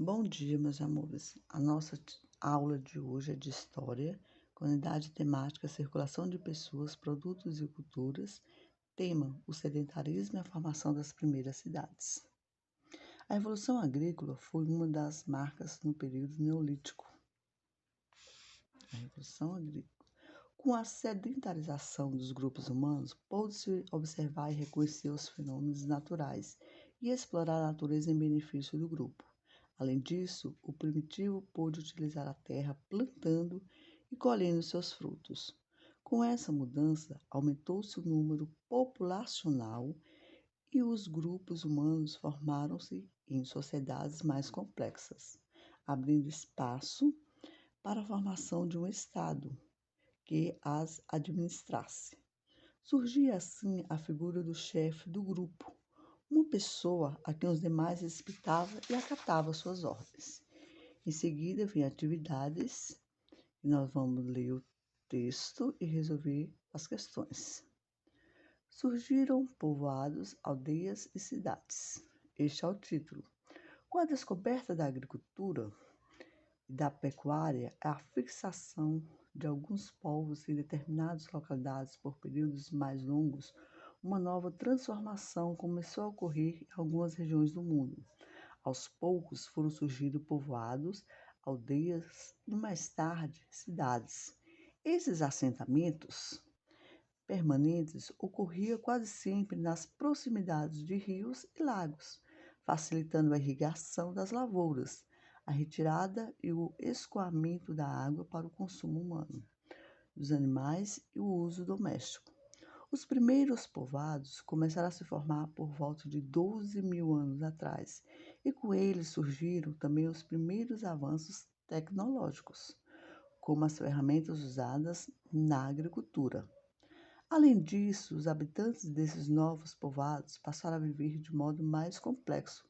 Bom dia, meus amores. A nossa aula de hoje é de História, com unidade temática Circulação de Pessoas, Produtos e Culturas, tema o sedentarismo e a formação das primeiras cidades. A Revolução Agrícola foi uma das marcas no período Neolítico. A Revolução Agrícola. Com a sedentarização dos grupos humanos, pôde-se observar e reconhecer os fenômenos naturais e explorar a natureza em benefício do grupo. Além disso, o primitivo pôde utilizar a terra plantando e colhendo seus frutos. Com essa mudança, aumentou-se o número populacional e os grupos humanos formaram-se em sociedades mais complexas, abrindo espaço para a formação de um Estado que as administrasse. Surgia assim a figura do chefe do grupo, uma pessoa a quem os demais respeitavam e acatavam suas ordens. Em seguida, vêm atividades e nós vamos ler o texto e resolver as questões. Surgiram povoados, aldeias e cidades. Este é o título. Com a descoberta da agricultura e da pecuária, a fixação de alguns povos em determinadas localidades por períodos mais longos, uma nova transformação começou a ocorrer em algumas regiões do mundo. Aos poucos foram surgindo povoados, aldeias e mais tarde cidades. Esses assentamentos permanentes ocorriam quase sempre nas proximidades de rios e lagos, facilitando a irrigação das lavouras, a retirada e o escoamento da água para o consumo humano, dos animais e o uso doméstico. Os primeiros povoados começaram a se formar por volta de 12 mil anos atrás, e com eles surgiram também os primeiros avanços tecnológicos, como as ferramentas usadas na agricultura. Além disso, os habitantes desses novos povoados passaram a viver de modo mais complexo,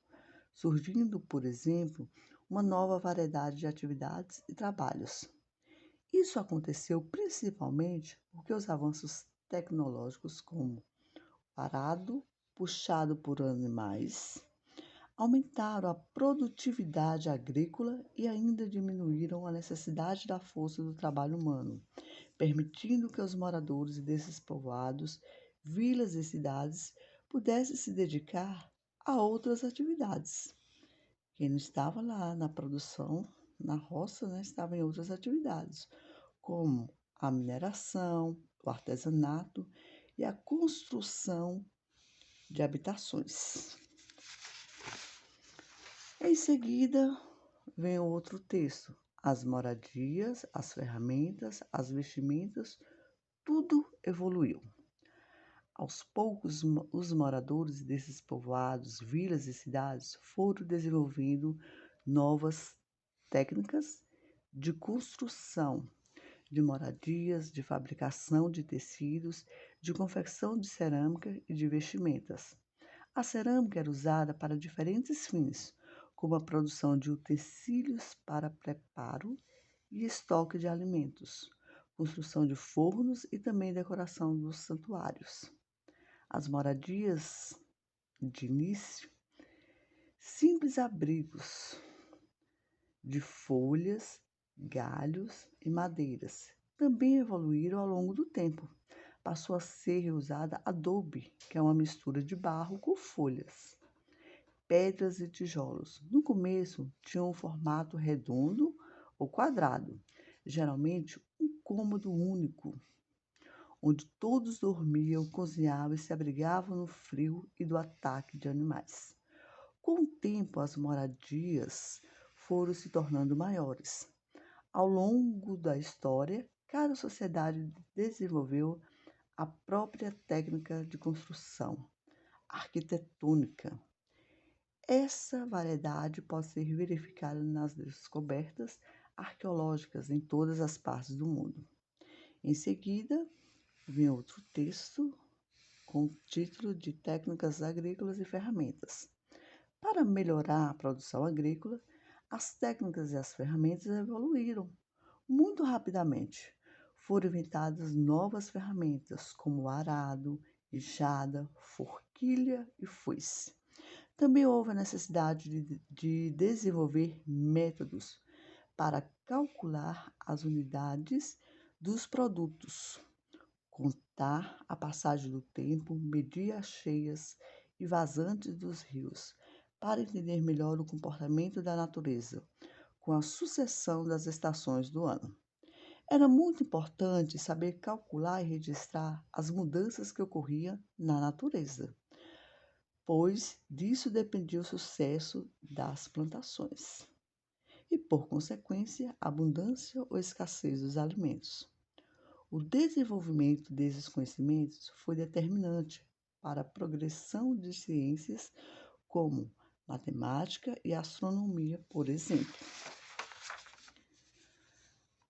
surgindo, por exemplo, uma nova variedade de atividades e trabalhos. Isso aconteceu principalmente porque os avanços tecnológicos, como o arado puxado por animais, aumentaram a produtividade agrícola e ainda diminuíram a necessidade da força do trabalho humano, permitindo que os moradores desses povoados, vilas e cidades pudessem se dedicar a outras atividades. Quem não estava lá na produção, na roça, né, estava em outras atividades, como a mineração, o artesanato e a construção de habitações. Em seguida, vem outro texto. As moradias, as ferramentas, as vestimentas, tudo evoluiu. Aos poucos, os moradores desses povoados, vilas e cidades foram desenvolvendo novas técnicas de construção de moradias, de fabricação de tecidos, de confecção de cerâmica e de vestimentas. A cerâmica era usada para diferentes fins, como a produção de utensílios para preparo e estoque de alimentos, construção de fornos e também decoração dos santuários. As moradias de início, simples abrigos de folhas, galhos e madeiras, também evoluíram ao longo do tempo. Passou a ser usada adobe, que é uma mistura de barro com folhas, pedras e tijolos. No começo, tinham um formato redondo ou quadrado, geralmente um cômodo único, onde todos dormiam, cozinhavam e se abrigavam no frio e do ataque de animais. Com o tempo, as moradias foram se tornando maiores. Ao longo da história, cada sociedade desenvolveu a própria técnica de construção arquitetônica. Essa variedade pode ser verificada nas descobertas arqueológicas em todas as partes do mundo. Em seguida, vem outro texto com o título de Técnicas Agrícolas e Ferramentas. Para melhorar a produção agrícola, as técnicas e as ferramentas evoluíram muito rapidamente. Foram inventadas novas ferramentas como arado, enxada, forquilha e foice. Também houve a necessidade de desenvolver métodos para calcular as unidades dos produtos, contar a passagem do tempo, medir as cheias e vazantes dos rios, para entender melhor o comportamento da natureza, com a sucessão das estações do ano. Era muito importante saber calcular e registrar as mudanças que ocorriam na natureza, pois disso dependia o sucesso das plantações e, por consequência, a abundância ou escassez dos alimentos. O desenvolvimento desses conhecimentos foi determinante para a progressão de ciências como matemática e astronomia, por exemplo.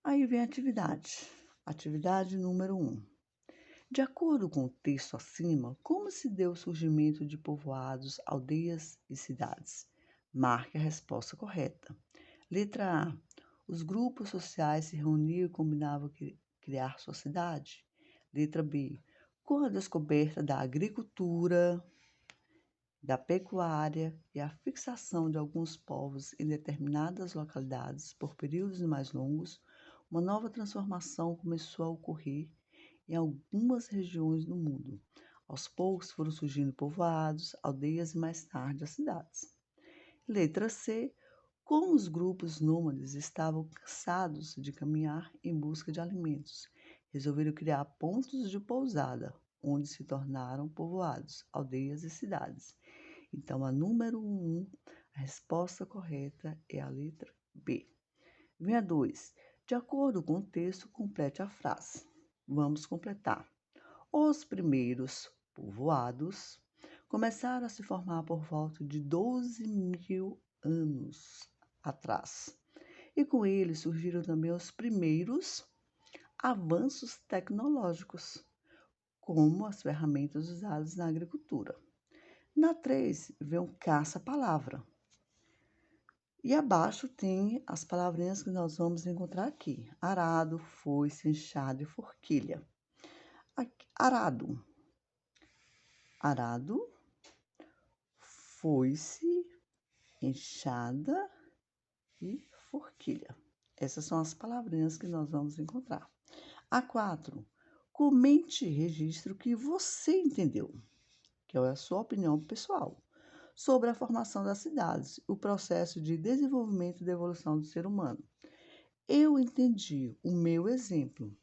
Aí vem a atividade. Atividade número 1. De acordo com o texto acima, como se deu o surgimento de povoados, aldeias e cidades? Marque a resposta correta. Letra A. Os grupos sociais se reuniam e combinavam criar sua cidade. Letra B. Com a descoberta da agricultura, da pecuária e a fixação de alguns povos em determinadas localidades por períodos mais longos, uma nova transformação começou a ocorrer em algumas regiões do mundo. Aos poucos foram surgindo povoados, aldeias e mais tarde as cidades. Letra C. Como os grupos nômades estavam cansados de caminhar em busca de alimentos, resolveram criar pontos de pousada, onde se tornaram povoados, aldeias e cidades. Então, a número 1, a resposta correta é a letra B. Vem a 2. De acordo com o texto, complete a frase. Vamos completar. Os primeiros povoados começaram a se formar por volta de 12.000 anos atrás. E com eles surgiram também os primeiros avanços tecnológicos, como as ferramentas usadas na agricultura. Na 3, vem um caça-palavra. E abaixo tem as palavrinhas que nós vamos encontrar aqui: arado, foice, enxada e forquilha. Arado. Arado, foice, enxada e forquilha. Essas são as palavrinhas que nós vamos encontrar. A 4. Comente e registre o que você entendeu, que é a sua opinião pessoal, sobre a formação das cidades, o processo de desenvolvimento e de evolução do ser humano. Eu entendi o meu exemplo,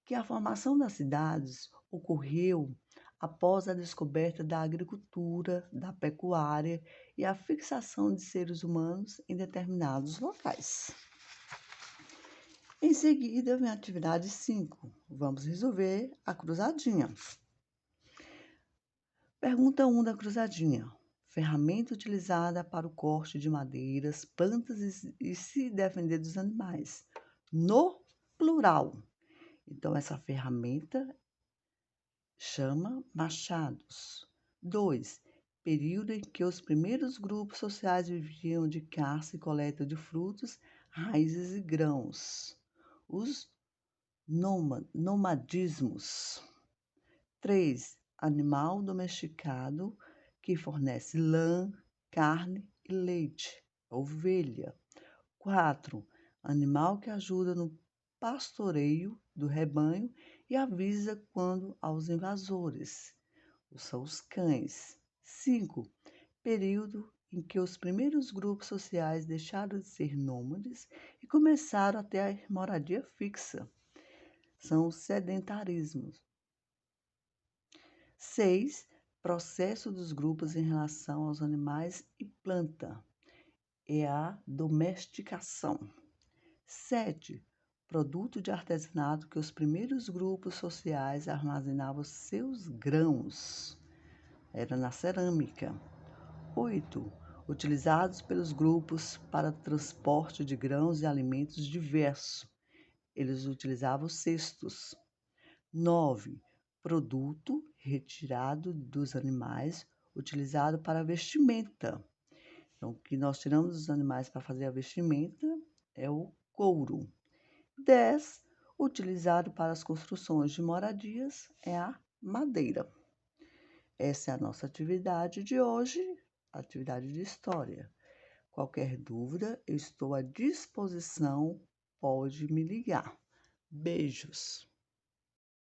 que a formação das cidades ocorreu após a descoberta da agricultura, da pecuária e a fixação de seres humanos em determinados locais. Em seguida, vem a atividade 5. Vamos resolver a cruzadinha. Pergunta 1 da cruzadinha. Ferramenta utilizada para o corte de madeiras, plantas e se defender dos animais. No plural. Então, essa ferramenta chama machados. 2. Período em que os primeiros grupos sociais viviam de caça e coleta de frutos, raízes e grãos. Os nomadismos. 3. Animal domesticado que fornece lã, carne e leite. Ovelha. 4. Animal que ajuda no pastoreio do rebanho e avisa quando aos invasores. São os cães. 5. Período em que os primeiros grupos sociais deixaram de ser nômades e começaram a ter moradia fixa. São os sedentarismos. 6. Processo dos grupos em relação aos animais e planta. É a domesticação. 7. Produto de artesanato que os primeiros grupos sociais armazenavam seus grãos. Era na cerâmica. 8. Utilizados pelos grupos para transporte de grãos e alimentos diversos. Eles utilizavam cestos. 9. Produto retirado dos animais, utilizado para vestimenta. Então, o que nós tiramos dos animais para fazer a vestimenta é o couro. 10. Utilizado para as construções de moradias é a madeira. Essa é a nossa atividade de hoje. atividade de história. Qualquer dúvida, eu estou à disposição, pode me ligar. Beijos!